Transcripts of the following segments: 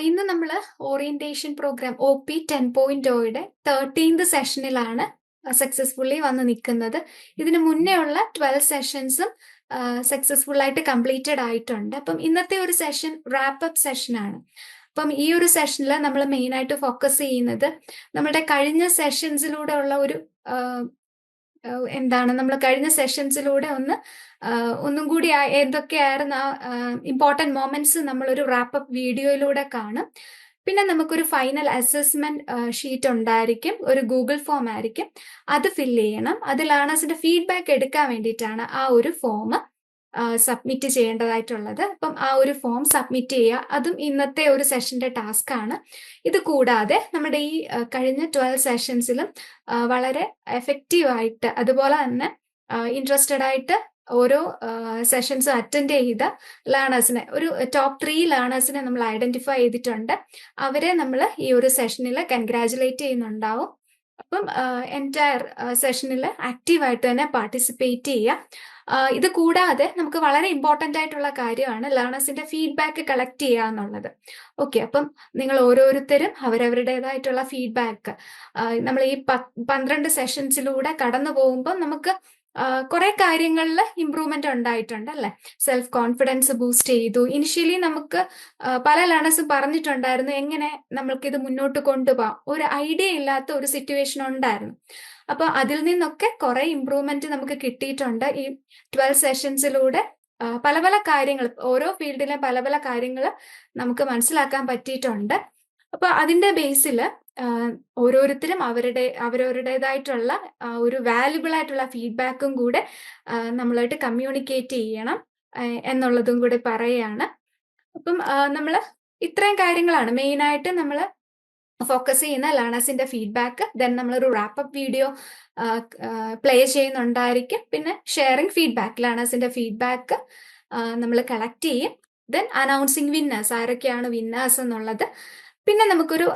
ഇന്ന് നമ്മൾ orientation program OP 10.0യുടെ 13th സെഷനിലാണ് സക്സസ്ഫുള്ളി വന്ന് നിൽക്കുന്നത്. ഇതിന് മുന്നേ ഉള്ള 12 സെഷൻസും സക്സസ്ഫുൾ ആയിട്ട് കംപ്ലീറ്റഡ് ആയിട്ടുണ്ട്. അപ്പം ഇന്നത്തെ ഒരു സെഷൻ റാപ്പ് സെഷനാണ്. അപ്പം ഈ ഒരു സെഷനിൽ നമ്മൾ മെയിൻ ആയിട്ട് ഫോക്കസ് ചെയ്യുന്നത് നമ്മുടെ കഴിഞ്ഞ സെഷൻസിലൂടെ ഉള്ള ഒരു നമ്മൾ കഴിഞ്ഞ സെഷൻസിലൂടെ ഒന്നും കൂടി എന്തൊക്കെയായിരുന്നു ഇമ്പോർട്ടൻറ്റ് മൊമെന്റ്സ് നമ്മളൊരു റാപ്പപ്പ് വീഡിയോയിലൂടെ കാണും. പിന്നെ നമുക്കൊരു ഫൈനൽ അസസ്മെന്റ് ഷീറ്റ് ഉണ്ടായിരിക്കും, ഒരു ഗൂഗിൾ ഫോം ആയിരിക്കും, അത് ഫില്ല് ചെയ്യണം. അത് ലേണേഴ്സിന്റെ ഫീഡ്ബാക്ക് എടുക്കാൻ വേണ്ടിയിട്ടാണ് ആ ഒരു ഫോം സബ്മിറ്റ് ചെയ്യേണ്ടതായിട്ടുള്ളത്. അപ്പം ആ ഒരു ഫോം സബ്മിറ്റ് ചെയ്യുക, അതും ഇന്നത്തെ ഒരു സെഷന്റെ ടാസ്ക് ആണ്. ഇത് കൂടാതെ നമ്മുടെ ഈ കഴിഞ്ഞ 12 സെഷൻസിലും വളരെ എഫക്റ്റീവായിട്ട് അതുപോലെ തന്നെ ഇൻട്രസ്റ്റഡ് ആയിട്ട് ഓരോ സെഷൻസ് അറ്റൻഡ് ചെയ്ത ലേണേഴ്സിനെ, ഒരു ടോപ്പ് 3 ലേണേഴ്സിനെ നമ്മൾ ഐഡന്റിഫൈ ചെയ്തിട്ടുണ്ട്. അവരെ നമ്മൾ ഈ ഒരു സെഷനിൽ കൺഗ്രാജുലേറ്റ് ചെയ്യുന്നുണ്ടാവും. അപ്പം എൻറ്റയർ സെഷനിൽ ആക്റ്റീവായിട്ട് തന്നെ പാർട്ടിസിപ്പേറ്റ് ചെയ്യുക. ഇത് കൂടാതെ നമുക്ക് വളരെ ഇമ്പോർട്ടൻ്റ് ആയിട്ടുള്ള കാര്യമാണ് ലേണേഴ്സിന്റെ ഫീഡ്ബാക്ക് കളക്ട് ചെയ്യുക എന്നുള്ളത്. ഓക്കെ, അപ്പം നിങ്ങൾ ഓരോരുത്തരും അവരവരുടേതായിട്ടുള്ള ഫീഡ്ബാക്ക് നമ്മൾ ഈ 12 സെഷൻസിലൂടെ കടന്നു പോകുമ്പോൾ നമുക്ക് കുറെ കാര്യങ്ങളിൽ ഇമ്പ്രൂവ്മെന്റ് ഉണ്ടായിട്ടുണ്ട് അല്ലെ. സെൽഫ് കോൺഫിഡൻസ് ബൂസ്റ്റ് ചെയ്തു. ഇനിഷ്യലി നമുക്ക് പല ലേണേഴ്സും പറഞ്ഞിട്ടുണ്ടായിരുന്നു എങ്ങനെ നമ്മൾക്കിത് മുന്നോട്ട് കൊണ്ടുപോകാം, ഒരു ഐഡിയ ഇല്ലാത്ത ഒരു സിറ്റുവേഷൻ ഉണ്ടായിരുന്നു. അപ്പൊ അതിൽ നിന്നൊക്കെ കുറെ ഇമ്പ്രൂവ്മെന്റ് നമുക്ക് കിട്ടിയിട്ടുണ്ട് ഈ 12 സെഷൻസിലൂടെ. പല പല കാര്യങ്ങൾ, ഓരോ ഫീൽഡിലെ പല പല കാര്യങ്ങൾ നമുക്ക് മനസ്സിലാക്കാൻ പറ്റിയിട്ടുണ്ട്. അപ്പൊ അതിന്റെ ബേസിൽ ഓരോരുത്തരും അവരവരുടേതായിട്ടുള്ള ഒരു വാല്യുബിൾ ആയിട്ടുള്ള ഫീഡ്ബാക്കും കൂടെ നമ്മളായിട്ട് കമ്മ്യൂണിക്കേറ്റ് ചെയ്യണം എന്നുള്ളതും കൂടെ പറയുകയാണ്. അപ്പം നമ്മൾ ഇത്രയും കാര്യങ്ങളാണ് മെയിനായിട്ട് നമ്മൾ ഫോക്കസ് ചെയ്യുന്ന ലേണേഴ്സിന്റെ ഫീഡ്ബാക്ക്. ദെൻ നമ്മളൊരു റാപ്പപ്പ് വീഡിയോ പ്ലേ ചെയ്യുന്നുണ്ടായിരിക്കും. പിന്നെ ഷെയറിംഗ് ഫീഡ്ബാക്ക്, ലേണേഴ്സിന്റെ ഫീഡ്ബാക്ക് നമ്മൾ കളക്ട് ചെയ്യും. ദെൻ അനൗൺസിങ് വിന്നേഴ്സ്, ആരൊക്കെയാണ് വിന്നേഴ്സ് എന്നുള്ളത്. പിന്നെ നമുക്കൊരു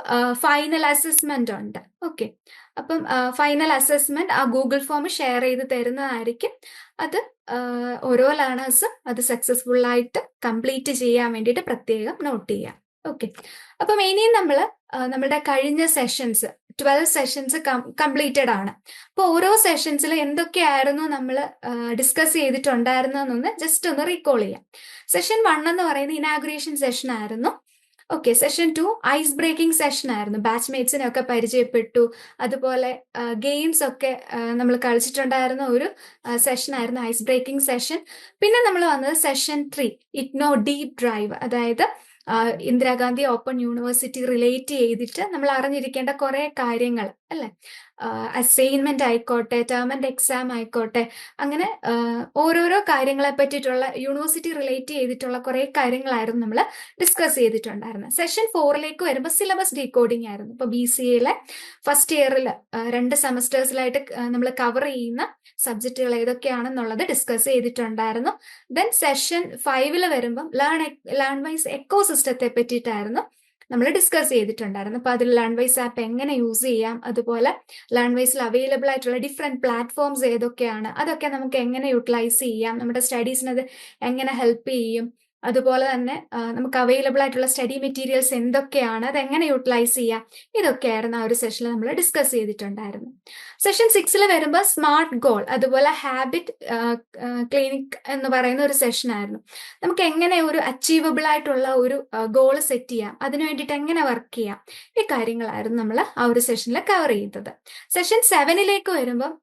ഫൈനൽ അസസ്മെന്റ് ഉണ്ട്. ഓക്കെ, അപ്പം ഫൈനൽ അസസ്മെന്റ് ആ ഗൂഗിൾ ഫോം ഷെയർ ചെയ്ത് തരുന്നതായിരിക്കും. അത് ഓരോ ലേണേഴ്സും അത് സക്സസ്ഫുൾ ആയിട്ട് കംപ്ലീറ്റ് ചെയ്യാൻ വേണ്ടിയിട്ട് പ്രത്യേകം നോട്ട് ചെയ്യാം. ഓക്കെ, അപ്പം ഇനിയും നമ്മുടെ കഴിഞ്ഞ സെഷൻസ് 12 സെഷൻസ് കംപ്ലീറ്റഡ് ആണ്. അപ്പോൾ ഓരോ സെഷൻസിൽ എന്തൊക്കെയായിരുന്നു നമ്മൾ ഡിസ്കസ് ചെയ്തിട്ടുണ്ടായിരുന്നതെന്നൊന്ന് ജസ്റ്റ് ഒന്ന് റീകോൾ ചെയ്യാം. സെഷൻ 1 എന്ന് പറയുന്നത് ഇനാഗുറേഷൻ സെഷൻ ആയിരുന്നു. Okay, session 2 ice breaking session ആയിരുന്നു. ബാച്ച്മേറ്റ്സിനെ ഒക്കെ പരിചയപ്പെട്ടു. അതുപോലെ ഗെയിംസ് ഒക്കെ നമ്മൾ കളിച്ചിട്ടുണ്ടായിരുന്ന ഒരു സെഷൻ ആയിരുന്നു ഐസ് ബ്രേക്കിംഗ് സെഷൻ. പിന്നെ നമ്മൾ വന്നത് സെഷൻ 3 ഇഗ്നോ ഡീപ് ഡ്രൈവ്, അതായത് ഇന്ദിരാഗാന്ധി ഓപ്പൺ യൂണിവേഴ്സിറ്റി റിലേറ്റ് ചെയ്തിട്ട് നമ്മൾ അറിഞ്ഞിരിക്കേണ്ട കുറെ കാര്യങ്ങൾ അല്ലെ. അസൈൻമെന്റ് ആയിക്കോട്ടെ, ടേം ആൻഡ് എക്സാം ആയിക്കോട്ടെ, അങ്ങനെ ഓരോരോ കാര്യങ്ങളെ പറ്റിയിട്ടുള്ള യൂണിവേഴ്സിറ്റി റിലേറ്റ് ചെയ്തിട്ടുള്ള കുറെ കാര്യങ്ങളായിരുന്നു നമ്മൾ ഡിസ്കസ് ചെയ്തിട്ടുണ്ടായിരുന്നത്. സെഷൻ 4ലേക്ക് വരുമ്പോൾ സിലബസ് ഡീകോഡിംഗ് ആയിരുന്നു. ഇപ്പൊ BCAയിലെ ഫസ്റ്റ് ഇയറിൽ 2 സെമസ്റ്റേഴ്സിലായിട്ട് നമ്മൾ കവർ ചെയ്യുന്ന സബ്ജക്റ്റുകൾ ഏതൊക്കെയാണെന്നുള്ളത് ഡിസ്കസ് ചെയ്തിട്ടുണ്ടായിരുന്നു. ദെൻ സെഷൻ 5 വരുമ്പം ലേൺ വൈസ് എക്കോ സിസ്റ്റത്തെ പറ്റിയിട്ടായിരുന്നു നമ്മൾ ഡിസ്കസ് ചെയ്തിട്ടുണ്ടായിരുന്നു. അപ്പൊ അതിൽ ലേൺ വൈസ് ആപ്പ് എങ്ങനെ യൂസ് ചെയ്യാം, അതുപോലെ ലേൺ വൈസിൽ അവൈലബിൾ ആയിട്ടുള്ള ഡിഫറെന്റ് പ്ലാറ്റ്ഫോംസ് ഏതൊക്കെയാണ്, അതൊക്കെ നമുക്ക് എങ്ങനെ യൂട്ടിലൈസ് ചെയ്യാം, നമ്മുടെ സ്റ്റഡീസിന് അത് എങ്ങനെ ഹെൽപ്പ് ചെയ്യും, അതുപോലെ തന്നെ നമുക്ക് അവൈലബിൾ ആയിട്ടുള്ള സ്റ്റഡി മെറ്റീരിയൽസ് എന്തൊക്കെയാണ്, അതെങ്ങനെ യൂട്ടിലൈസ് ചെയ്യാം, ഇതൊക്കെയായിരുന്നു ആ ഒരു സെഷനിൽ നമ്മൾ ഡിസ്കസ് ചെയ്തിട്ടുണ്ടായിരുന്നു. സെഷൻ 6 വരുമ്പോൾ സ്മാർട്ട് ഗോൾ, അതുപോലെ ഹാബിറ്റ് ക്ലിനിക് എന്ന് പറയുന്ന ഒരു സെഷൻ ആയിരുന്നു. നമുക്ക് എങ്ങനെ ഒരു അച്ചീവബിൾ ആയിട്ടുള്ള ഒരു ഗോൾ സെറ്റ് ചെയ്യാം, അതിനു വേണ്ടിയിട്ട് എങ്ങനെ വർക്ക് ചെയ്യാം, ഈ കാര്യങ്ങളായിരുന്നു നമ്മൾ ആ ഒരു സെഷനിൽ കവർ ചെയ്തത്. സെഷൻ 7ലേക്ക് വരുമ്പം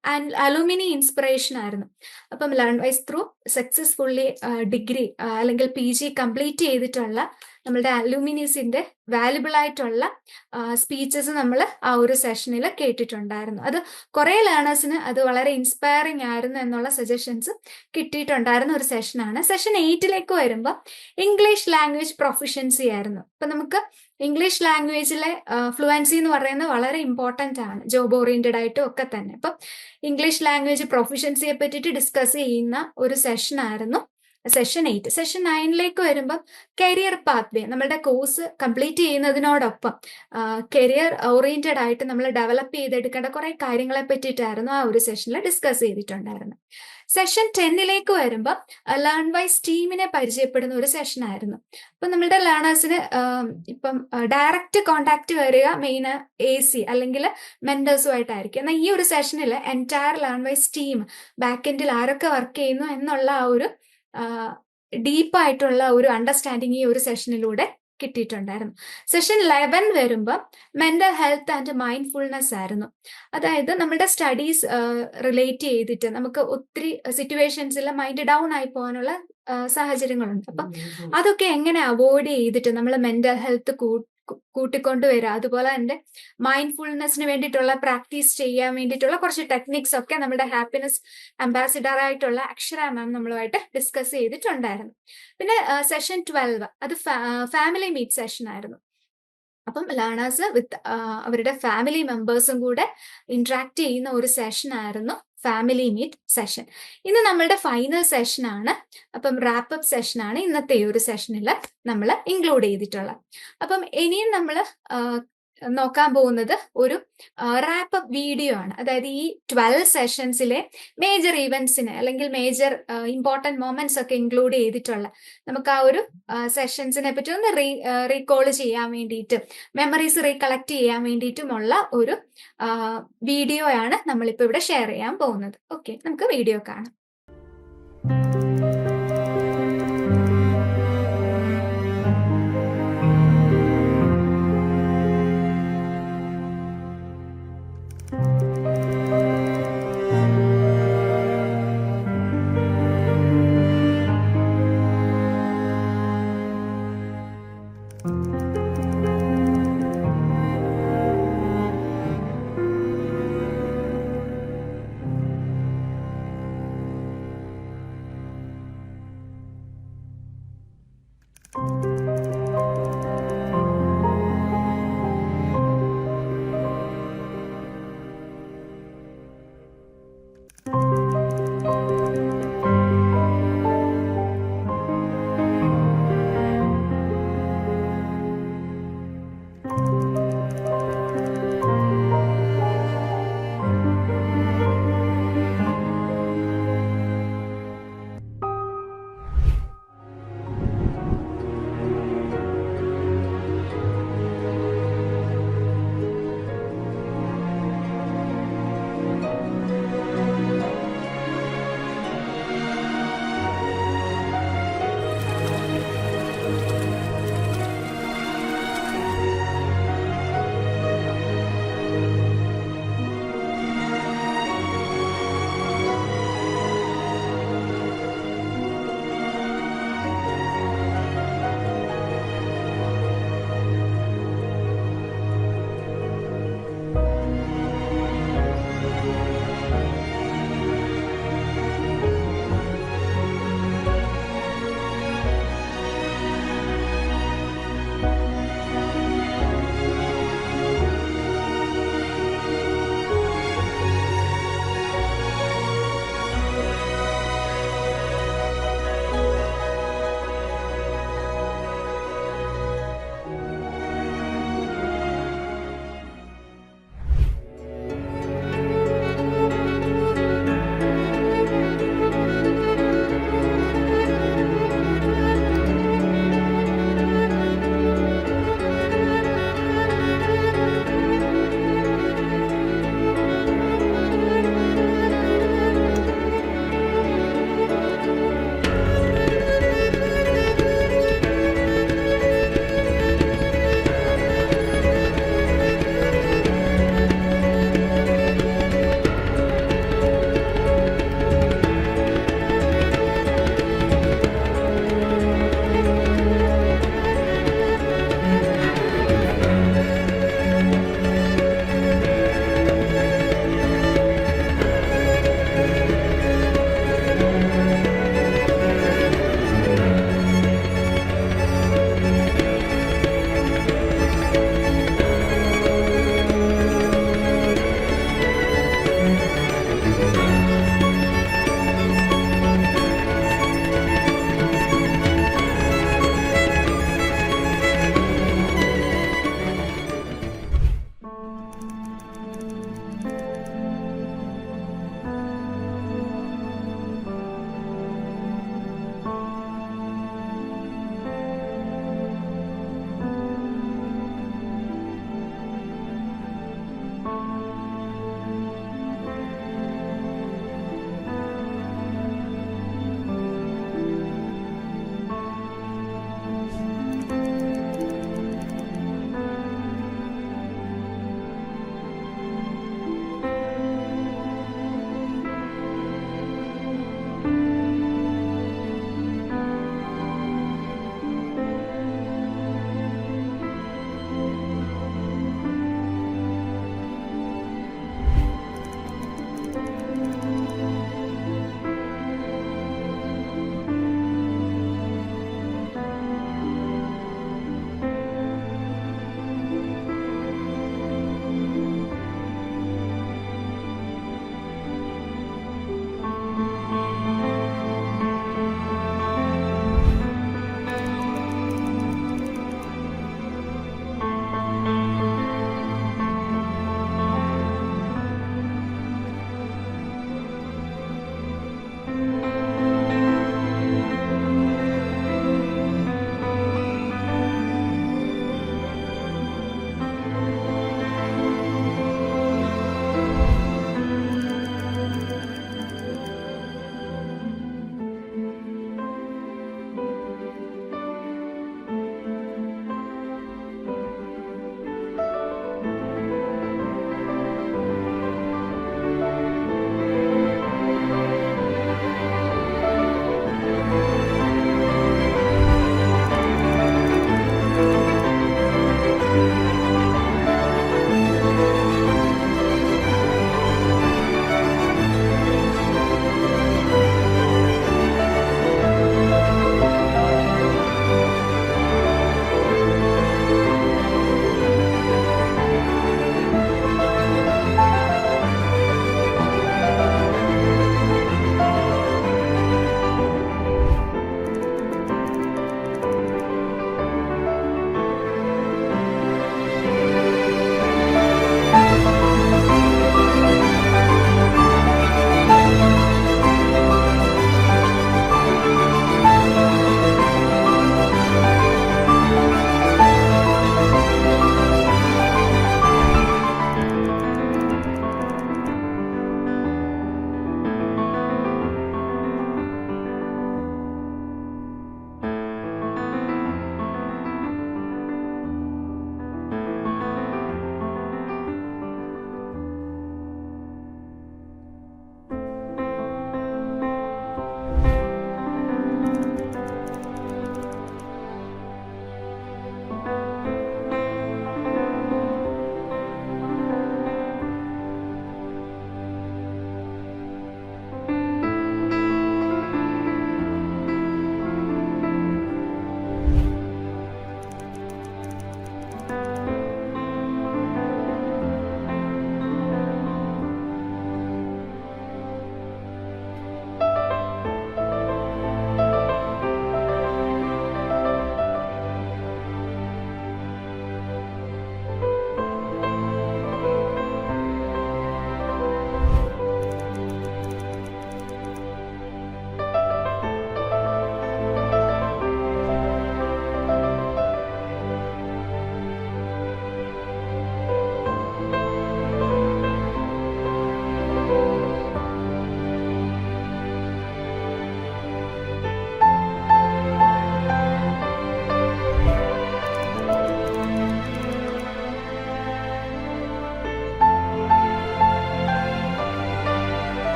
അലുമിനി ഇൻസ്പിറേഷൻ ആയിരുന്നു. അപ്പം learn wise through successfully degree അല്ലെങ്കിൽ PG കംപ്ലീറ്റ് ചെയ്തിട്ടുള്ള നമ്മളുടെ അലൂമിനീസിന്റെ വാല്യുബിൾ ആയിട്ടുള്ള സ്പീച്ചസ് നമ്മൾ ആ ഒരു സെഷനിൽ കേട്ടിട്ടുണ്ടായിരുന്നു. അത് കുറെ ലേണേഴ്സിന് അത് വളരെ ഇൻസ്പയറിംഗ് ആയിരുന്നു എന്നുള്ള സജഷൻസ് കിട്ടിയിട്ടുണ്ടായിരുന്ന ഒരു സെഷനാണ്. സെഷൻ 8ലേക്ക് വരുമ്പോൾ ഇംഗ്ലീഷ് ലാംഗ്വേജ് പ്രൊഫിഷ്യൻസി ആയിരുന്നു. അപ്പൊ നമുക്ക് ഇംഗ്ലീഷ് ലാംഗ്വേജിലെ ഫ്ലുവൻസി എന്ന് പറയുന്നത് വളരെ ഇമ്പോർട്ടൻ്റ് ആണ്, ജോബ് ഓറിയന്റഡ് ആയിട്ടും ഒക്കെ തന്നെ. അപ്പം ഇംഗ്ലീഷ് ലാംഗ്വേജ് പ്രൊഫിഷ്യൻസിയെ പറ്റിയിട്ട് ഡിസ്കസ് ചെയ്യുന്ന ഒരു സെഷൻ ആയിരുന്നു സെഷൻ 8. സെഷൻ 9ലേക്ക് വരുമ്പം കരിയർ പാത്വേ, നമ്മളുടെ കോഴ്സ് കംപ്ലീറ്റ് ചെയ്യുന്നതിനോടൊപ്പം കരിയർ ഓറിയന്റഡ് ആയിട്ട് നമ്മൾ ഡെവലപ്പ് ചെയ്തെടുക്കേണ്ട കുറെ കാര്യങ്ങളെ പറ്റിയിട്ടായിരുന്നു ആ ഒരു സെഷനിൽ ഡിസ്കസ് ചെയ്തിട്ടുണ്ടായിരുന്നത്. സെഷൻ 10ലേക്ക് വരുമ്പോൾ ലേൺ വൈസ് ടീമിനെ പരിചയപ്പെടുന്ന ഒരു സെഷൻ ആയിരുന്നു. അപ്പൊ നമ്മളുടെ ലേണേഴ്സിന് ഇപ്പം ഡയറക്റ്റ് കോണ്ടാക്ട് വരിക മെയിൻ AC അല്ലെങ്കിൽ മെന്റേഴ്സുമായിട്ടായിരിക്കും. എന്നാൽ ഈ ഒരു സെഷനിൽ entire learn wise team back എൻഡിൽ ആരൊക്കെ വർക്ക് ചെയ്യുന്നു എന്നുള്ള ആ ഒരു ഡീപ്പായിട്ടുള്ള ഒരു അണ്ടർസ്റ്റാൻഡിങ് ഈ ഒരു സെഷനിലൂടെ കിട്ടിയിട്ടുണ്ടായിരുന്നു. സെഷൻ 11 വരുമ്പോൾ മെന്റൽ ഹെൽത്ത് ആൻഡ് മൈൻഡ്ഫുൾനെസ് ആയിരുന്നു. അതായത് നമ്മുടെ സ്റ്റഡീസ് റിലേറ്റ് ചെയ്തിട്ട് നമുക്ക് ഒത്തിരി സിറ്റുവേഷൻസിൽ മൈൻഡ് ഡൗൺ ആയി പോകാനുള്ള സാഹചര്യങ്ങളുണ്ട്. അപ്പം അതൊക്കെ എങ്ങനെ അവോയ്ഡ് ചെയ്തിട്ട് നമ്മൾ മെന്റൽ ഹെൽത്ത് കൂട്ടിക്കൊണ്ടുവരിക, അതുപോലെ തന്നെ മൈൻഡ്ഫുൾനെസ്സിന് വേണ്ടിയിട്ടുള്ള പ്രാക്ടീസ് ചെയ്യാൻ വേണ്ടിയിട്ടുള്ള കുറച്ച് ടെക്നിക്സ് ഒക്കെ നമ്മുടെ ഹാപ്പിനെസ് അംബാസിഡർ ആയിട്ടുള്ള അക്ഷര മാം നമ്മളുമായിട്ട് ഡിസ്കസ് ചെയ്തിട്ടുണ്ടായിരുന്നു. പിന്നെ സെഷൻ 12 അത് ഫാമിലി മീറ്റ് സെഷൻ ആയിരുന്നു. അപ്പം ലേണേഴ്സ് വിത്ത് അവരുടെ ഫാമിലി മെമ്പേഴ്സും കൂടെ ഇന്ററാക്ട് ചെയ്യുന്ന ഒരു സെഷൻ ആയിരുന്നു ഫാമിലി മീറ്റ് സെഷൻ. ഇന്ന് നമ്മളുടെ ഫൈനൽ സെഷനാണ്. അപ്പം റാപ്പപ്പ് സെഷനാണ് ഇന്നത്തെ ഒരു സെഷനിൽ നമ്മൾ ഇൻക്ലൂഡ് ചെയ്തിട്ടുള്ളത്. അപ്പം ഇനിയും നമ്മൾ നോക്കാൻ പോകുന്നത് ഒരു റാപ്പപ്പ് വീഡിയോ ആണ്. അതായത് ഈ 12 സെഷൻസിലെ മേജർ ഇവന്റ്സിനെ അല്ലെങ്കിൽ മേജർ ഇമ്പോർട്ടൻറ്റ് മൊമെന്റ്സ് ഒക്കെ ഇൻക്ലൂഡ് ചെയ്തിട്ടുള്ള നമുക്ക് ആ ഒരു സെഷൻസിനെ പറ്റി ഒന്ന് റീകോൾ ചെയ്യാൻ വേണ്ടിയിട്ട്, മെമ്മറീസ് റീകളക്ട് ചെയ്യാൻ വേണ്ടിയിട്ടുമുള്ള ഒരു വീഡിയോ ആണ് നമ്മളിപ്പോൾ ഇവിടെ ഷെയർ ചെയ്യാൻ പോകുന്നത്. ഓക്കെ, നമുക്ക് വീഡിയോ കാണാം.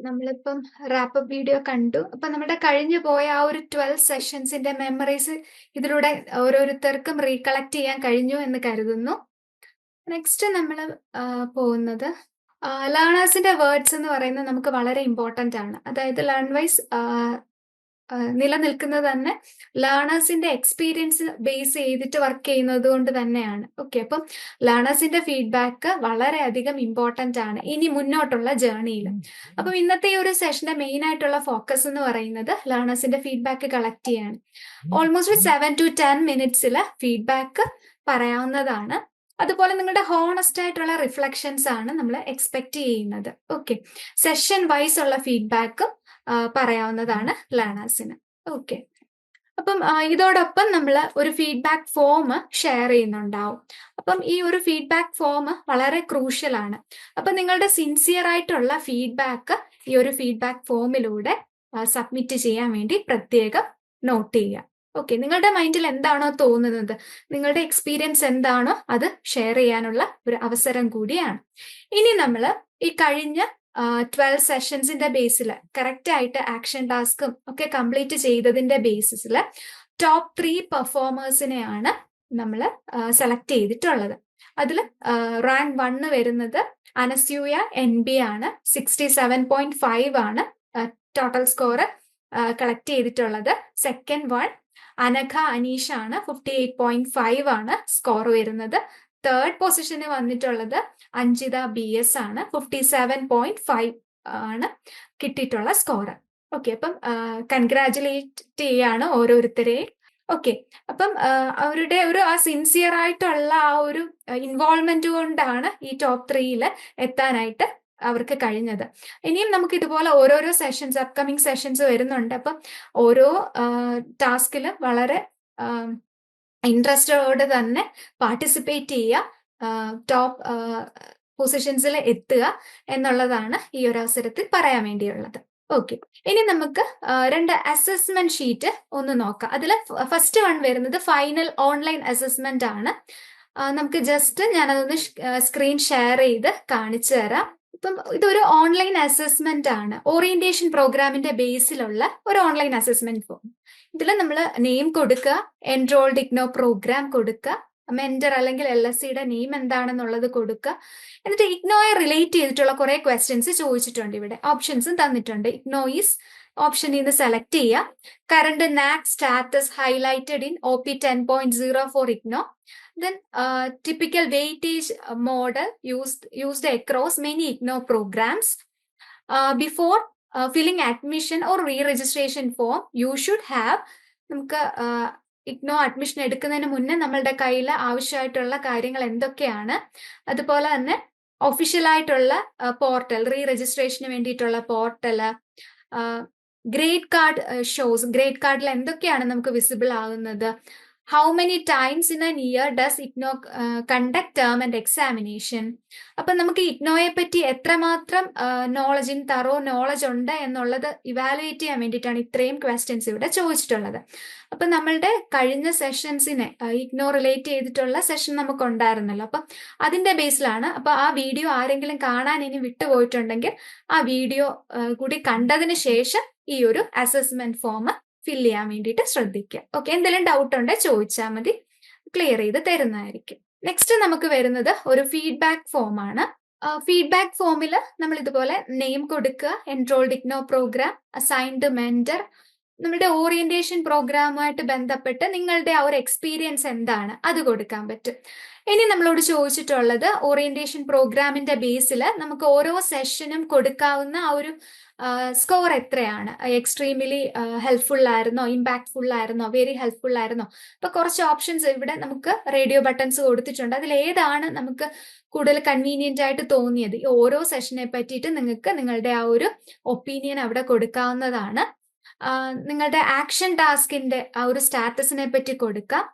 നമ്മളിപ്പം റാപ്പപ്പ് വീഡിയോ കണ്ടു. അപ്പൊ നമ്മുടെ കഴിഞ്ഞു പോയ ആ ഒരു 12 സെഷൻസിന്റെ മെമ്മറീസ് ഇതിലൂടെ ഓരോരുത്തർക്കും റീകളക്ട് ചെയ്യാൻ കഴിഞ്ഞു എന്ന് കരുതുന്നു. നെക്സ്റ്റ് നമ്മൾ പോകുന്നത് ലേണേഴ്സിന്റെ വേർഡ്സ് എന്ന് പറയുന്നത് നമുക്ക് വളരെ ഇമ്പോർട്ടന്റ് ആണ്. അതായത് ലേൺ വൈസ് നിലനിൽക്കുന്നത് തന്നെ ലേണേഴ്സിന്റെ എക്സ്പീരിയൻസ് ബേസ് ചെയ്തിട്ട് വർക്ക് ചെയ്യുന്നത് കൊണ്ട് തന്നെയാണ്. ഓക്കെ, അപ്പം ലേണേഴ്സിന്റെ ഫീഡ്ബാക്ക് വളരെയധികം ഇമ്പോർട്ടന്റ് ആണ് ഇനി മുന്നോട്ടുള്ള ജേർണിയിൽ. അപ്പം ഇന്നത്തെ ഈ ഒരു സെഷന്റെ മെയിൻ ആയിട്ടുള്ള ഫോക്കസ് എന്ന് പറയുന്നത് ലേണേഴ്സിന്റെ ഫീഡ്ബാക്ക് കളക്ട് ചെയ്യാണ്. ഓൾമോസ്റ്റ് 7 to 10 മിനിറ്റ്സിൽ ഫീഡ്ബാക്ക് പറയാവുന്നതാണ്. അതുപോലെ നിങ്ങളുടെ ഹോണസ്റ്റ് ആയിട്ടുള്ള റിഫ്ലക്ഷൻസ് ആണ് നമ്മൾ എക്സ്പെക്ട് ചെയ്യുന്നത്. ഓക്കെ, സെഷൻ വൈസ് ഉള്ള ഫീഡ്ബാക്കും പറയാവുന്നതാണ് ലേണേഴ്സിന്. ഓക്കെ, അപ്പം ഇതോടൊപ്പം നമ്മൾ ഒരു ഫീഡ്ബാക്ക് ഫോം ഷെയർ ചെയ്യുന്നുണ്ടാവും. അപ്പം ഈ ഒരു ഫീഡ്ബാക്ക് ഫോം വളരെ ക്രൂഷ്യൽ ആണ്. അപ്പം നിങ്ങളുടെ സിൻസിയർ ആയിട്ടുള്ള ഫീഡ്ബാക്ക് ഈ ഒരു ഫീഡ്ബാക്ക് ഫോമിലൂടെ സബ്മിറ്റ് ചെയ്യാൻ വേണ്ടി പ്രത്യേകം നോട്ട് ചെയ്യുക. ഓക്കെ, നിങ്ങളുടെ മൈൻഡിൽ എന്താണോ തോന്നുന്നത്, നിങ്ങളുടെ എക്സ്പീരിയൻസ് എന്താണോ അത് ഷെയർ ചെയ്യാനുള്ള ഒരു അവസരം കൂടിയാണ്. ഇനി നമ്മൾ ഈ കഴിഞ്ഞ 12 സെഷൻസിന്റെ ബേസിൽ കറക്റ്റ് ആയിട്ട് ആക്ഷൻ ടാസ്കും ഒക്കെ കംപ്ലീറ്റ് ചെയ്തതിന്റെ ബേസിസിൽ ടോപ്പ് 3 പെർഫോമേഴ്സിനെയാണ് നമ്മൾ സെലക്ട് ചെയ്തിട്ടുള്ളത്. അതിൽ റാങ്ക് 1 വരുന്നത് അനസ്യൂയ NB ആണ്. 67.5 ആണ് ടോട്ടൽ സ്കോർ കളക്ട് ചെയ്തിട്ടുള്ളത്. സെക്കൻഡ് വൺ അനഘ അനീഷ് ആണ്. 58.5 ആണ് സ്കോർ വരുന്നത്. തേർഡ് പൊസിഷന് വന്നിട്ടുള്ളത് അഞ്ജിത BS ആണ്. 57.5 ആണ് കിട്ടിയിട്ടുള്ള സ്കോർ. ഓക്കെ, അപ്പം കൺഗ്രാജുലേറ്റ് ചെയ്യാണ് ഓരോരുത്തരെയും. ഓക്കെ, അപ്പം അവരുടെ ഒരു ആ സിൻസിയർ ആയിട്ടുള്ള ആ ഒരു ഇൻവോൾവ്മെന്റ് കൊണ്ടാണ് ഈ ടോപ്പ് 3യിൽ എത്താനായിട്ട് അവർക്ക് കഴിഞ്ഞത്. ഇനിയും നമുക്ക് ഇതുപോലെ ഓരോരോ സെഷൻസ്, അപ്കമിങ് സെഷൻസ് വരുന്നുണ്ട്. അപ്പം ഓരോ ടാസ്കിൽ വളരെ ഇൻട്രസ്റ്റോടെ തന്നെ പാർട്ടിസിപ്പേറ്റ് ചെയ്യുക, ടോപ്പ് പൊസിഷൻസിൽ എത്തുക എന്നുള്ളതാണ് ഈ ഒരു അവസരത്തിൽ പറയാൻ വേണ്ടിയുള്ളത്. ഓക്കെ, ഇനി നമുക്ക് 2 അസസ്മെന്റ് ഷീറ്റ് ഒന്ന് നോക്കാം. അതിൽ ഫസ്റ്റ് വൺ വരുന്നത് ഫൈനൽ ഓൺലൈൻ അസസ്മെന്റ് ആണ്. നമുക്ക് ജസ്റ്റ് ഞാനതൊന്ന് സ്ക്രീൻ ഷെയർ ചെയ്ത് കാണിച്ചു തരാം. ഇപ്പം ഇതൊരു ഓൺലൈൻ അസസ്മെന്റ് ആണ്. ഓറിയന്റേഷൻ പ്രോഗ്രാമിന്റെ ബേസിലുള്ള ഒരു ഓൺലൈൻ അസസ്മെന്റ് ഫോം. ഇതിൽ നമ്മൾ നെയിം കൊടുക്കുക, എൻറോൾഡ് ഇഗ്നോ പ്രോഗ്രാം കൊടുക്കുക, മെന്റർ അല്ലെങ്കിൽ LSCയുടെ നെയിം എന്താണെന്നുള്ളത് കൊടുക്കുക. എന്നിട്ട് ഇഗ്നോയെ റിലേറ്റ് ചെയ്തിട്ടുള്ള കുറെ ക്വസ്റ്റ്യൻസ് ചോദിച്ചിട്ടുണ്ട്. ഇവിടെ ഓപ്ഷൻസും തന്നിട്ടുണ്ട്. ഇഗ്നോ ഈസ് ഓപ്ഷനിൽ നിന്ന് സെലക്ട് ചെയ്യുക. Current NAAC status highlighted in OP 10.0 for IGNOU. Then typical weightage model used across many IGNO programs. Before filling admission or re-registration form, you should have നമുക്ക് ഇഗ്നോ അഡ്മിഷൻ എടുക്കുന്നതിന് മുന്നേ നമ്മളുടെ കയ്യിൽ ആവശ്യമായിട്ടുള്ള കാര്യങ്ങൾ എന്തൊക്കെയാണ്, അതുപോലെ തന്നെ ഒഫീഷ്യൽ ആയിട്ടുള്ള പോർട്ടൽ, റീ രജിസ്ട്രേഷന് വേണ്ടിയിട്ടുള്ള portal, grade card shows, grade കാർഡിൽ എന്തൊക്കെയാണ് നമുക്ക് വിസിബിൾ ആകുന്നത്, how many times in an year does IGNO conduct term and examination. അപ്പൊ നമുക്ക് ഇഗ്നോയെ പറ്റി എത്രമാത്രം നോളജ്, തറോ നോളജ് ഉണ്ട് എന്നുള്ളത് ഇവാലുവേറ്റ് ചെയ്യാൻ വേണ്ടിയിട്ടാണ് ഇത്രയും ക്വസ്റ്റ്യൻസ് ഇവിടെ ചോദിച്ചിട്ടുള്ളത്. അപ്പൊ നമ്മളുടെ കഴിഞ്ഞ സെഷൻസിനെ ഇഗ്നോ റിലേറ്റ് ചെയ്തിട്ടുള്ള സെഷൻ നമുക്ക് ഉണ്ടായിരുന്നല്ലോ. അപ്പൊ അതിന്റെ ബേസിലാണ്. അപ്പൊ ആ വീഡിയോ ആരെങ്കിലും കാണാൻ ഇനി വിട്ടുപോയിട്ടുണ്ടെങ്കിൽ ആ വീഡിയോ കൂടി കണ്ടതിന് ശേഷം ഈ ഒരു അസസ്മെന്റ് ഫോം ഫിൽ ചെയ്യാൻ വേണ്ടിയിട്ട് ശ്രദ്ധിക്കുക. ഓക്കെ, എന്തെങ്കിലും ഡൗട്ട് ഉണ്ടെങ്കിൽ ചോദിച്ചാൽ മതി, ക്ലിയർ ചെയ്ത് തരുന്നതായിരിക്കും. നെക്സ്റ്റ് നമുക്ക് വരുന്നത് ഒരു ഫീഡ്ബാക്ക് ഫോം ആണ്. ഫീഡ്ബാക്ക് ഫോമിൽ നമ്മൾ ഇതുപോലെ നെയിം കൊടുക്കുക, enrolled IGNOU program, assigned mentor, നമ്മുടെ ഓറിയന്റേഷൻ പ്രോഗ്രാമുമായിട്ട് ബന്ധപ്പെട്ട് നിങ്ങളുടെ ആ ഒരു എക്സ്പീരിയൻസ് എന്താണ് അത് കൊടുക്കാൻ പറ്റും. ഇനി നമ്മളോട് ചോദിച്ചിട്ടുള്ളത് ഓറിയന്റേഷൻ പ്രോഗ്രാമിന്റെ ബേസിൽ നമുക്ക് ഓരോ സെഷനും കൊടുക്കാവുന്ന ആ ഒരു സ്കോർ എത്രയാണ്, എക്സ്ട്രീംലി ഹെൽപ്ഫുൾ ആയിരുന്നോ, ഇമ്പാക്ട്ഫുൾ ആയിരുന്നോ, വെരി ഹെൽപ്ഫുൾ ആയിരുന്നോ. അപ്പൊ കുറച്ച് ഓപ്ഷൻസ് ഇവിടെ നമുക്ക് റേഡിയോ ബട്ടൺസ് കൊടുത്തിട്ടുണ്ട്. അതിൽ ഏതാണ് നമുക്ക് കൂടുതൽ കൺവീനിയന്റ് ആയിട്ട് തോന്നിയത്, ഈ ഓരോ സെഷനെ പറ്റിയിട്ട് നിങ്ങൾക്ക് നിങ്ങളുടെ ആ ഒരു ഒപ്പീനിയൻ അവിടെ കൊടുക്കാവുന്നതാണ്. നിങ്ങളുടെ ആക്ഷൻ ടാസ്കിന്റെ ആ ഒരു സ്റ്റാറ്റസിനെ പറ്റി കൊടുക്കാം.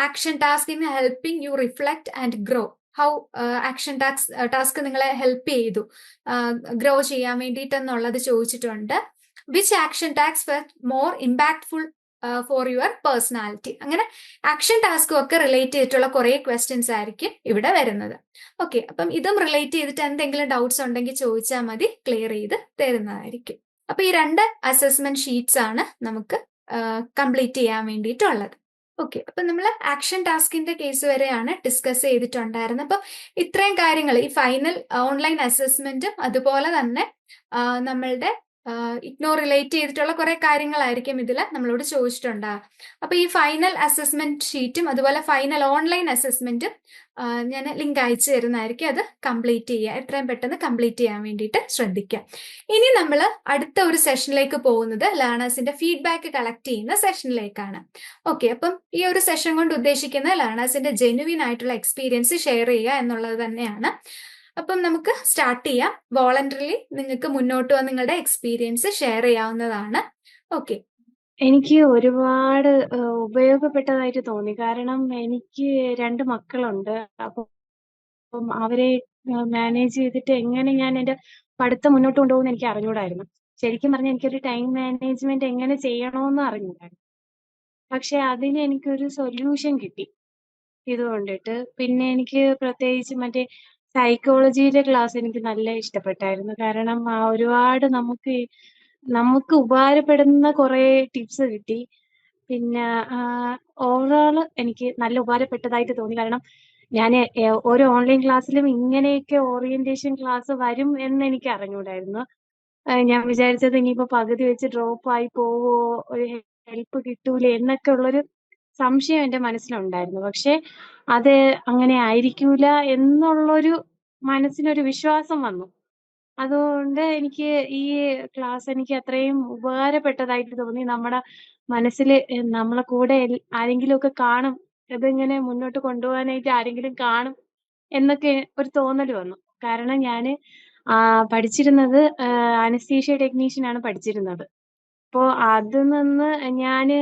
Action task in helping you reflect and grow, how action task നിങ്ങളെ ഹെൽപ്പ് ചെയ്തു ഗ്രോ ചെയ്യാൻ വേണ്ടിയിട്ടെന്നുള്ളത് ചോദിച്ചിട്ടുണ്ട്. Which action task felt more impactful for your personality. അങ്ങനെ ആക്ഷൻ ടാസ്കും ഒക്കെ റിലേറ്റ് ചെയ്തിട്ടുള്ള കുറെ ക്വസ്റ്റ്യൻസ് ആയിരിക്കും ഇവിടെ വരുന്നത്. ഓക്കെ, അപ്പം ഇതും റിലേറ്റ് ചെയ്തിട്ട് എന്തെങ്കിലും ഡൗട്ട്സ് ഉണ്ടെങ്കിൽ ചോദിച്ചാൽ മതി, ക്ലിയർ ചെയ്ത് തരുന്നതായിരിക്കും. അപ്പൊ ഈ 2 അസസ്മെന്റ് ഷീറ്റ്സ് ആണ് നമുക്ക് കംപ്ലീറ്റ് ചെയ്യാൻ വേണ്ടിയിട്ടുള്ളത്. ഓക്കെ, അപ്പൊ നമ്മൾ ആക്ഷൻ ടാസ്കിന്റെ കേസ് വരെയാണ് ഡിസ്കസ് ചെയ്തിട്ടുണ്ടായിരുന്നത്. അപ്പൊ ഇത്രയും കാര്യങ്ങൾ ഈ ഫൈനൽ ഓൺലൈൻ അസസ്മെന്റും അതുപോലെ തന്നെ നമ്മളുടെ ഇഗ്നോർ റിലേറ്റ് ചെയ്തിട്ടുള്ള കുറെ കാര്യങ്ങളായിരിക്കും ഇതിൽ നമ്മളോട് ചോദിച്ചിട്ടുണ്ടാകുക. അപ്പൊ ഈ ഫൈനൽ അസസ്മെന്റ് ഷീറ്റും അതുപോലെ ഫൈനൽ ഓൺലൈൻ അസസ്മെന്റും ഞാൻ ലിങ്ക് അയച്ചു തരുന്നതായിരിക്കും. അത് കംപ്ലീറ്റ് ചെയ്യുക, എത്രയും പെട്ടെന്ന് കംപ്ലീറ്റ് ചെയ്യാൻ വേണ്ടിയിട്ട് ശ്രദ്ധിക്കുക. ഇനി നമ്മൾ അടുത്ത ഒരു സെഷനിലേക്ക് പോകുന്നത് ലേണേഴ്സിന്റെ ഫീഡ്ബാക്ക് കളക്ട് ചെയ്യുന്ന സെഷനിലേക്കാണ്. ഓക്കെ, അപ്പം ഈ ഒരു സെഷൻ കൊണ്ട് ഉദ്ദേശിക്കുന്നത് ലേണേഴ്സിന്റെ ജെനുവിൻ ആയിട്ടുള്ള എക്സ്പീരിയൻസ് ഷെയർ ചെയ്യുക എന്നുള്ളത് തന്നെയാണ്. അപ്പം നമുക്ക് സ്റ്റാർട്ട് ചെയ്യാം. വോളണ്ടറിലി നിങ്ങൾക്ക് മുന്നോട്ട് വന്ന് നിങ്ങളുടെ എക്സ്പീരിയൻസ് ഷെയർ ചെയ്യാവുന്നതാണ്. ഓക്കെ. എനിക്ക് ഒരുപാട് ഉപയോഗപ്പെട്ടതായിട്ട് തോന്നി. കാരണം എനിക്ക് 2 മക്കളുണ്ട്. അപ്പം അവരെ മാനേജ് ചെയ്തിട്ട് എങ്ങനെ ഞാൻ എന്റെ പഠിത്തം മുന്നോട്ട് കൊണ്ടുപോകുമെന്ന് എനിക്ക് അറിഞ്ഞൂടായിരുന്നു. ശരിക്കും പറഞ്ഞാൽ എനിക്കൊരു ടൈം മാനേജ്മെന്റ് എങ്ങനെ ചെയ്യണമെന്ന് അറിഞ്ഞൂടായിരുന്നു. പക്ഷെ അതിന് എനിക്കൊരു സൊല്യൂഷൻ കിട്ടി ഇതുകൊണ്ടിട്ട്. പിന്നെ എനിക്ക് പ്രത്യേകിച്ച് മറ്റേ സൈക്കോളജിയുടെ ക്ലാസ് എനിക്ക് നല്ല ഇഷ്ടപ്പെട്ടായിരുന്നു. കാരണം ഒരുപാട് നമുക്ക് ഉപകാരപ്പെടുന്ന കുറെ ടിപ്സ് കിട്ടി. പിന്നെ ഓവറോൾ എനിക്ക് നല്ല ഉപകാരപ്പെട്ടതായിട്ട് തോന്നി. കാരണം ഞാൻ ഓരോ ഓൺലൈൻ ക്ലാസ്സിലും ഇങ്ങനെയൊക്കെ ഓറിയന്റേഷൻ ക്ലാസ് വരും എന്ന് എനിക്ക് അറിഞ്ഞൂടായിരുന്നു. ഞാൻ വിചാരിച്ചത് ഇനിയിപ്പോ പകുതി വെച്ച് ഡ്രോപ്പ് ആയി പോവോ, ഒരു ഹെൽപ്പ് കിട്ടൂലേ എന്നൊക്കെ ഉള്ളൊരു സംശയം എന്റെ മനസ്സിലുണ്ടായിരുന്നു. പക്ഷെ അത് അങ്ങനെ ആയിരിക്കൂല എന്നുള്ളൊരു മനസ്സിനൊരു വിശ്വാസം വന്നു. അതുകൊണ്ട് എനിക്ക് ഈ ക്ലാസ് എനിക്ക് അത്രയും ഉപകാരപ്പെട്ടതായിട്ട് തോന്നി. നമ്മുടെ മനസ്സിൽ നമ്മളെ കൂടെ ആരെങ്കിലുമൊക്കെ കാണും, ഇതിങ്ങനെ മുന്നോട്ട് കൊണ്ടുപോകാനായിട്ട് ആരെങ്കിലും കാണും എന്നൊക്കെ ഒരു തോന്നൽ വന്നു. കാരണം ഞാന് പഠിച്ചിരുന്നത് അനസ്തീഷ്യ ടെക്നീഷ്യൻ ആണ് പഠിച്ചിരുന്നത്. അപ്പോ അതിൽ നിന്ന് ഞാന്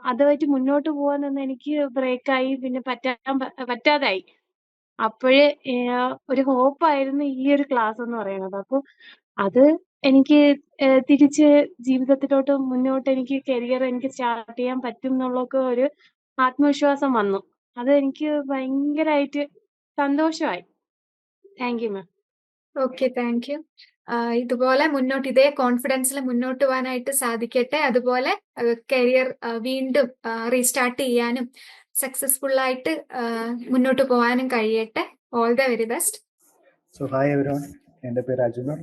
അതുമായിട്ട് മുന്നോട്ട് പോകാൻ നിന്ന് എനിക്ക് ബ്രേക്കായി, പിന്നെ പറ്റാതായി. അപ്പോഴ് ഒരു ഹോപ്പായിരുന്നു ഈ ഒരു ക്ലാസ് എന്ന് പറയുന്നത്. അപ്പൊ അത് എനിക്ക് തിരിച്ച് ജീവിതത്തിലോട്ട് മുന്നോട്ട് എനിക്ക് കരിയർ എനിക്ക് സ്റ്റാർട്ട് ചെയ്യാൻ പറ്റും എന്നുള്ളൊക്കെ ഒരു ആത്മവിശ്വാസം വന്നു. അത് എനിക്ക് ഭയങ്കരമായിട്ട് സന്തോഷമായി. Thank you ma'am. Okay, thank you. ഇതുപോലെ മുന്നോട്ട് ഇതേ കോൺഫിഡൻസിൽ മുന്നോട്ട് പോകാനായിട്ട് സാധിക്കട്ടെ. അതുപോലെ കരിയർ വീണ്ടും റീസ്റ്റാർട്ട് ചെയ്യാനും സക്സസ്ഫുൾ ആയിട്ട് മുന്നോട്ട് പോകാനും കഴിയട്ടെ. All the very best. So hi everyone, എൻ്റെ പേര് അജ്മർ.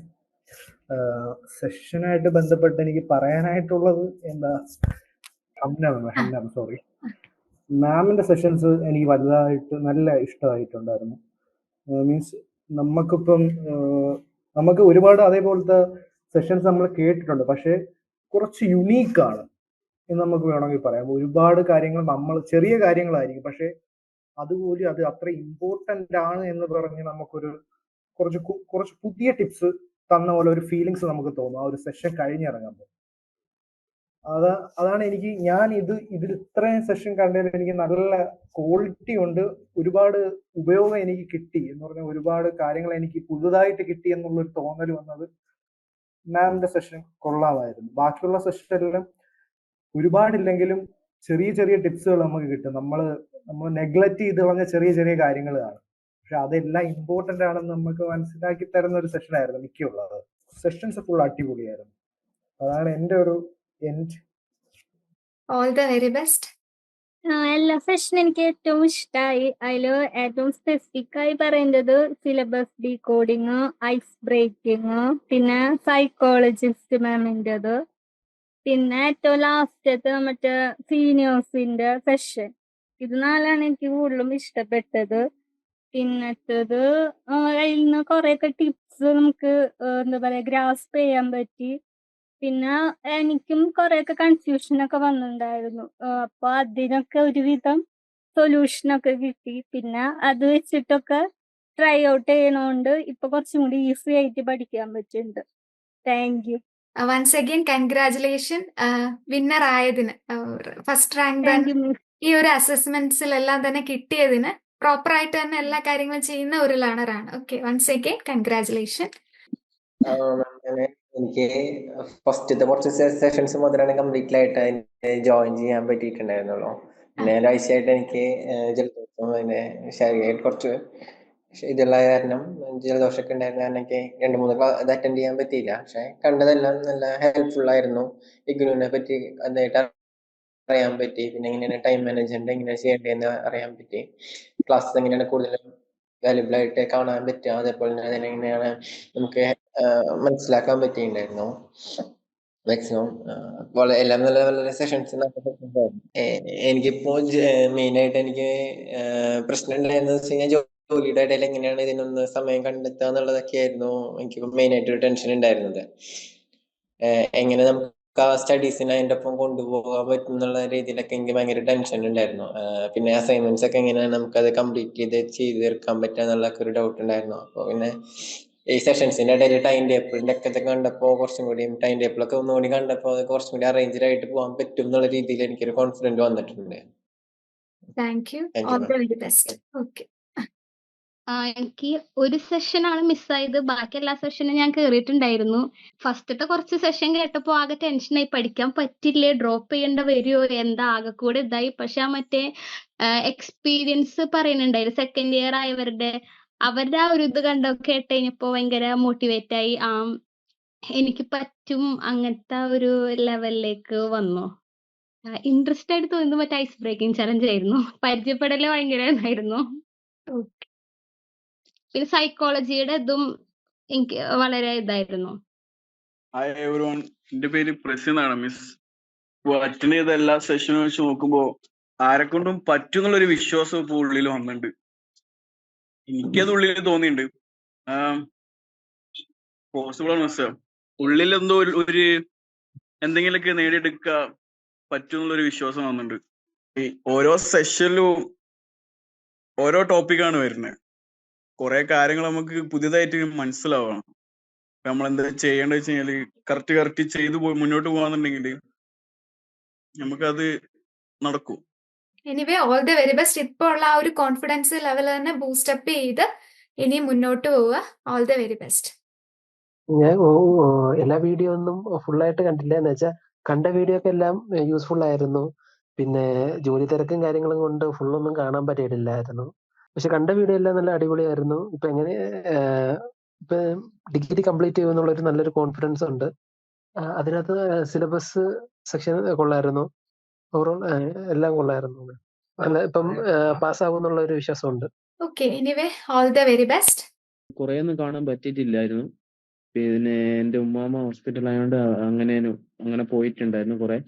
സെഷനായിട്ട് ബന്ധപ്പെട്ട് എനിക്ക് പറയാനായിട്ടുള്ളത് എന്താ, ഹംനം സോറി, മാമിൻ്റെ സെഷൻസ് എനിക്ക് വലുതായിട്ട് നല്ല ഇഷ്ടമായിട്ടുണ്ടായിരുന്നു. മീൻസ് നമുക്ക് ഒരുപാട് അതേപോലത്തെ സെഷൻസ് നമ്മൾ കേട്ടിട്ടുണ്ട്, പക്ഷേ കുറച്ച് യുണീക്കാണ് എന്ന് നമുക്ക് വേണമെങ്കിൽ പറയാം. ഒരുപാട് കാര്യങ്ങൾ നമ്മൾ ചെറിയ കാര്യങ്ങളായിരിക്കും, പക്ഷെ അതുപോലെ അത് അത്ര ഇമ്പോർട്ടൻ്റ് ആണ് എന്ന് പറഞ്ഞ് നമുക്കൊരു കുറച്ച് പുതിയ ടിപ്സ് തന്ന പോലെ ഒരു ഫീലിങ്സ് നമുക്ക് തോന്നും ആ ഒരു സെഷൻ കഴിഞ്ഞിറങ്ങുമ്പോൾ. അതാണ് ഞാൻ ഇതിൽ ഇത്രയും സെഷൻ കണ്ടതിൽ എനിക്ക് നല്ല ക്വാളിറ്റി ഉണ്ട്, ഒരുപാട് ഉപയോഗം എനിക്ക് കിട്ടി എന്ന് പറഞ്ഞാൽ ഒരുപാട് കാര്യങ്ങൾ എനിക്ക് പുതുതായിട്ട് കിട്ടി എന്നുള്ളൊരു തോന്നൽ വന്നത് മാമിന്റെ സെഷൻ കൊള്ളാമായിരുന്നു. ബാക്കിയുള്ള സെഷനിലും ഒരുപാടില്ലെങ്കിലും ചെറിയ ചെറിയ ടിപ്സുകൾ നമുക്ക് കിട്ടും. നമ്മൾ നെഗ്ലക്ട് ചെയ്ത് കളഞ്ഞ ചെറിയ ചെറിയ കാര്യങ്ങളാണ്, പക്ഷെ അതെല്ലാം ഇമ്പോർട്ടന്റ് ആണെന്ന് നമുക്ക് മനസ്സിലാക്കി തരുന്ന ഒരു സെഷൻ ആയിരുന്നു മിക്കുള്ളത്. സെഷൻസ് ഫുൾ അടിപൊളിയായിരുന്നു. അതാണ് എൻ്റെ ഒരു end. All the very best. എല്ലാ സെഷനും എനിക്ക് ഏറ്റവും ഇഷ്ടമായി. അതിൽ ഏറ്റവും സ്പെസിഫിക് ആയി പറയുന്നത് സിലബസ് ഡീകോഡിങ്, ഐസ് ബ്രേക്കിങ്, പിന്നെ സൈക്കോളജിസ്റ്റ് മാമിൻ്റെത്, പിന്നെ ഏറ്റവും ലാസ്റ്റത്തെ മറ്റേ സീനിയേഴ്സിന്റെ സെഷൻ. ഇത് 4ആണ് എനിക്ക് കൂടുതലും ഇഷ്ടപ്പെട്ടത്. പിന്നത്തത് അതിൽ നിന്ന് കുറേയൊക്കെ ടിപ്സ് നമുക്ക് എന്താ പറയാ ഗ്രാസ്പ് ചെയ്യാൻ പറ്റി. പിന്നെ എനിക്കും കുറെയൊക്കെ കൺഫ്യൂഷനൊക്കെ വന്നിട്ടുണ്ടായിരുന്നു. അപ്പൊ അതിനൊക്കെ ഒരുവിധം സൊല്യൂഷനൊക്കെ കിട്ടി. പിന്നെ അത് വെച്ചിട്ടൊക്കെ ട്രൈ ഔട്ട് ചെയ്യണോണ്ട് ഇപ്പൊ കുറച്ചും കൂടി ഈസി ആയിട്ട് പഠിക്കാൻ പറ്റുന്നുണ്ട്. Thank you. Once again congratulation winner ആയതിന്, first rank thank you miss. ഈ ഒരു അസസ്മെന്റ്സിലെല്ലാം തന്നെ കിട്ടിയതിന്, പ്രോപ്പർ ആയിട്ട് തന്നെ എല്ലാ കാര്യങ്ങളും ചെയ്യുന്ന ഒരു ലേണറാണ്. Okay, once again congratulation. എനിക്ക് ഫസ്റ്റത്തെ കുറച്ച് സെഷൻസ് മുതലാണ് കംപ്ലീറ്റ്ലി ആയിട്ട് ജോയിൻ ചെയ്യാൻ പറ്റിയിട്ടുണ്ടായിരുന്നുള്ളൂ. പിന്നെ ഒരാഴ്ചയായിട്ട് എനിക്ക് ജലദോഷം പിന്നെ ശരീരമായിട്ട് കുറച്ച് ഇതുള്ള കാരണം ജലദോഷമൊക്കെ ഉണ്ടായിരുന്ന കാരണം എനിക്ക് 2-3 ഇത് അറ്റൻഡ് ചെയ്യാൻ പറ്റിയില്ല. പക്ഷെ കണ്ടതെല്ലാം നല്ല ഹെൽപ്ഫുൾ ആയിരുന്നു. ഇഗ്നോനെ പറ്റി നന്നായിട്ട് അറിയാൻ പറ്റി. പിന്നെ എങ്ങനെയാണ് ടൈം മാനേജ്മെന്റ് എങ്ങനെയാണ് ചെയ്യേണ്ടതെന്ന് അറിയാൻ പറ്റി. ക്ലാസ്സസ് എങ്ങനെയാണ് കൂടുതലും വാല്യുബിൾ ആയിട്ട് കാണാൻ പറ്റുക, അതേപോലെ തന്നെ അതിനെങ്ങനെയാണ് നമുക്ക് മനസ്സിലാക്കാൻ പറ്റിയിട്ടുണ്ടായിരുന്നു. മാക്സിമം എല്ലാം നല്ല നല്ല സെഷൻസ് എനിക്കിപ്പോ മെയിൻ ആയിട്ട് എനിക്ക് പ്രശ്നം ഉണ്ടായിരുന്നത് വെച്ച് കഴിഞ്ഞാൽ ജോലിയുടെ ഇടയിൽ എങ്ങനെയാണ് ഇതിനൊന്ന് സമയം കണ്ടെത്തുക എന്നുള്ളതൊക്കെ ആയിരുന്നു എനിക്ക് മെയിൻ ആയിട്ട് ഒരു ടെൻഷൻ ഉണ്ടായിരുന്നത്. എങ്ങനെ നമുക്ക് ആ സ്റ്റഡീസിനെ അതിൻ്റെ ഒപ്പം കൊണ്ടുപോകാൻ പറ്റും എന്നുള്ള രീതിയിലൊക്കെ എനിക്ക് ഭയങ്കര ടെൻഷൻ ഉണ്ടായിരുന്നു. പിന്നെ അസൈൻമെന്റ്സ് ഒക്കെ എങ്ങനെയാണ് നമുക്കത് കംപ്ലീറ്റ് ചെയ്ത് തീർക്കാൻ പറ്റുക എന്നുള്ളൊക്കെ ഒരു ഡൗട്ട് ഉണ്ടായിരുന്നു. അപ്പോൾ പിന്നെ ഈ സെഷൻസിന്റെ ഇടയിൽ ടൈം ടേബിളിന്റെ ഒക്കെ കണ്ടപ്പോൾ കുറച്ചും കൂടി ടൈം ടേബിളൊക്കെ ഒന്നുകൂടി കണ്ടപ്പോൾ അത് കുറച്ചും കൂടി അറേഞ്ച്ഡ് ആയിട്ട് പോകാൻ പറ്റും എന്നുള്ള രീതിയിൽ എനിക്കൊരു കോൺഫിഡൻറ്റ് വന്നിട്ടുണ്ട്. Thank you. Thank you, all the ma'am. Very best. Okay. എനിക്ക് ഒരു സെഷനാണ് മിസ്സായത്. ബാക്കി എല്ലാ സെഷനും ഞാൻ കേറിയിട്ടുണ്ടായിരുന്നു. ഫസ്റ്റത്തെ കുറച്ച് സെഷൻ കേട്ടപ്പോൾ ആകെ ടെൻഷനായി. പഠിക്കാൻ പറ്റില്ലേ, ഡ്രോപ്പ് ചെയ്യേണ്ട വരുമോ, എന്താ ആകെ കൂടെ ഇതായി. പക്ഷെ ആ മറ്റേ എക്സ്പീരിയൻസ് പറയുന്നുണ്ടായിരുന്നു സെക്കൻഡ് ഇയർ ആയവരുടെ ആ ഒരു ഇത് കേട്ട് കഴിഞ്ഞപ്പോ ഭയങ്കര മോട്ടിവേറ്റ് ആയി. എനിക്ക് പറ്റും അങ്ങനത്തെ ഒരു ലെവലിലേക്ക് വന്നു. ഇൻട്രസ്റ്റ് ആയിട്ട് തോന്നുന്നത് മറ്റേ ഐസ് ബ്രേക്കിംഗ് ചലഞ്ച് ആയിരുന്നു. പരിചയപ്പെടല് ഭയങ്കര ഇതായിരുന്നു. ഓക്കെ. പിന്നെ സൈക്കോളജിയുടെ ഇതും എനിക്ക് വളരെ ഇതായിരുന്നു. ഹായ് എവരിവൺ, എന്റെ പേര് പ്രസിന്നാണ് മിസ്. അറ്റൻഡ് ചെയ്ത എല്ലാ സെഷനും വെച്ച് നോക്കുമ്പോൾ ആരെക്കൊണ്ടും പറ്റും എന്നുള്ളൊരു വിശ്വാസം ഇപ്പോൾ ഉള്ളിൽ വന്നിട്ടുണ്ട്. എനിക്കത് ഉള്ളിൽ തോന്നിയിട്ടുണ്ട്. പോസിബിൾ ആണ് മിസ്. ഉള്ളിൽ എന്തോ ഒരു എന്തെങ്കിലുമൊക്കെ നേടിയെടുക്കുക പറ്റും എന്നുള്ളൊരു വിശ്വാസം വന്നിട്ടുണ്ട്. ഈ ഓരോ സെഷനിലും ഓരോ ടോപ്പിക്കാണ് വരുന്നത്. കുറെ കാര്യങ്ങൾ നമുക്ക് പുതിയതായിട്ട് മനസ്സിലാവണം. നമ്മൾ എന്താ ചെയ്യേണ്ടത് വെച്ച് കഴിഞ്ഞാല് കറക്റ്റ് ചെയ്തു മുന്നോട്ട് പോകാന്നുണ്ടെങ്കിൽ നമുക്കത് നടക്കും. Anyway all the very best. ഇപ്പോൾ ഉള്ള ആ ഒരു കോൺഫിഡൻസ് ലെവൽ തന്നെ ബൂസ്റ്റപ്പ് ചെയ്ത് ഇനി മുന്നോട്ട് പോവുക. All the very best. ഞാൻ എല്ലാ വീഡിയോ ഒന്നും ഫുള്ളായിട്ട് കണ്ടില്ല. എന്ന് വെച്ചാൽ കണ്ട വീഡിയോ ഒക്കെ എല്ലാം യൂസ്ഫുൾ ആയിരുന്നു. പിന്നെ ജോലി തിരക്കും കാര്യങ്ങളും കൊണ്ട് ഫുള്ളൊന്നും കാണാൻ പറ്റിയിട്ടില്ലായിരുന്നു. പക്ഷെ കണ്ട വീഡിയോ എല്ലാം നല്ല അടിപൊളിയായിരുന്നു. ഇപ്പൊ എങ്ങനെ ഇപ്പൊ ഡിഗ്രി കംപ്ലീറ്റ് ചെയ്യുമെന്നുള്ളൊരു നല്ലൊരു കോൺഫിഡൻസ് ഉണ്ട്. അതിനകത്ത് സിലബസ് സെക്ഷൻ കൊള്ളായിരുന്നു. ഓവറോൾ എല്ലാം കൊള്ളായിരുന്നു. അല്ല ഇപ്പം പാസ്സാകുമെന്നുള്ള ഒരു വിശ്വാസമുണ്ട്. Okay. Anyway all the very best. കുറേ ഒന്നും കാണാൻ പറ്റിയിട്ടില്ലായിരുന്നു. പിന്നെ എൻ്റെ ഉമ്മാമ ഹോസ്പിറ്റലായതുകൊണ്ട് അങ്ങനെ പോയിട്ടുണ്ടായിരുന്നു കുറെ.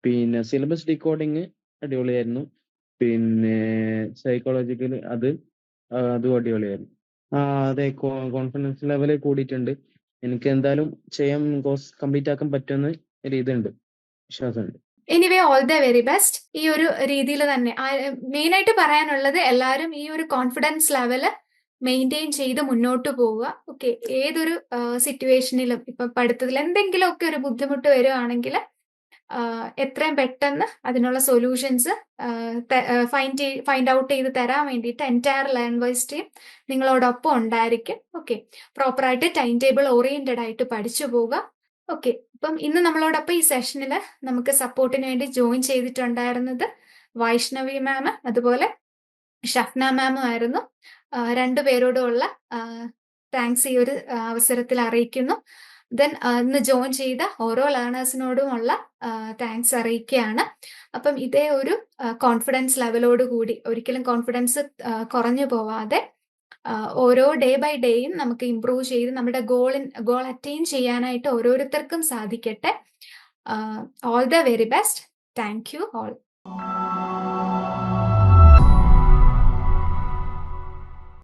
പിന്നെ സിലബസ് ഡീകോഡിങ് അടിപൊളിയായിരുന്നു. പിന്നെ സൈക്കോളജിക്കൽ അതും അടിപൊളിയായിരുന്നു. അതെ, കോൺഫിഡൻസ് ലെവൽ കൂടിയിട്ടുണ്ട്. എനിക്ക് എന്തായാലും കോഴ്സ് കംപ്ലീറ്റ് ആക്കാൻ പറ്റുമെന്ന് ഒരു ഇതുണ്ട്, വിശ്വാസമുണ്ട്. Anyway all the very best. ഈ ഒരു രീതിയിൽ തന്നെ മെയിനായിട്ട് പറയാനുള്ളത് എല്ലാവരും ഈ ഒരു കോൺഫിഡൻസ് ലെവല് മെയിൻറ്റെയിൻ ചെയ്ത് മുന്നോട്ട് പോവുക. ഓക്കെ. ഏതൊരു സിറ്റുവേഷനിലും ഇപ്പൊ പഠിത്തത്തിൽ എന്തെങ്കിലുമൊക്കെ ഒരു ബുദ്ധിമുട്ട് വരുവാണെങ്കിൽ എത്രയും പെട്ടെന്ന് അതിനുള്ള സൊല്യൂഷൻസ് ഫൈൻഡ് ഔട്ട് ചെയ്ത് തരാൻ വേണ്ടിയിട്ട് എൻറ്റയർ ലേൺവേഴ്സ് ടീം നിങ്ങളോടൊപ്പം ഉണ്ടായിരിക്കും. ഓക്കെ. പ്രോപ്പറായിട്ട് ടൈം ടേബിൾ ഓറിയന്റഡ് ആയിട്ട് പഠിച്ചു പോവുക. ഓക്കെ. ഇപ്പം ഇന്ന് നമ്മളോടൊപ്പം ഈ സെഷനിൽ നമുക്ക് സപ്പോർട്ടിന് വേണ്ടി ജോയിൻ ചെയ്തിട്ടുണ്ടായിരുന്നത് വൈഷ്ണവി മാം അതുപോലെ ഷഫ്ന മാമും ആയിരുന്നു. രണ്ടുപേരോടുമുള്ള താങ്ക്സ് ഈ ഒരു അവസരത്തിൽ അറിയിക്കുന്നു. ദെൻ ഇന്ന് ജോയിൻ ചെയ്ത ഓരോ ലേണേഴ്സിനോടുമുള്ള താങ്ക്സ് അറിയിക്കുകയാണ്. അപ്പം ഇതേ ഒരു കോൺഫിഡൻസ് ലെവലോട് കൂടി ഒരിക്കലും കോൺഫിഡൻസ് കുറഞ്ഞു പോവാതെ ഓരോ ഡേ ബൈ ഡേയും നമുക്ക് ഇംപ്രൂവ് ചെയ്ത് നമ്മുടെ ഗോൾ അറ്റൈൻ ചെയ്യാനായിട്ട് ഓരോരുത്തർക്കും സാധിക്കട്ടെ. All the very best. Thank you all.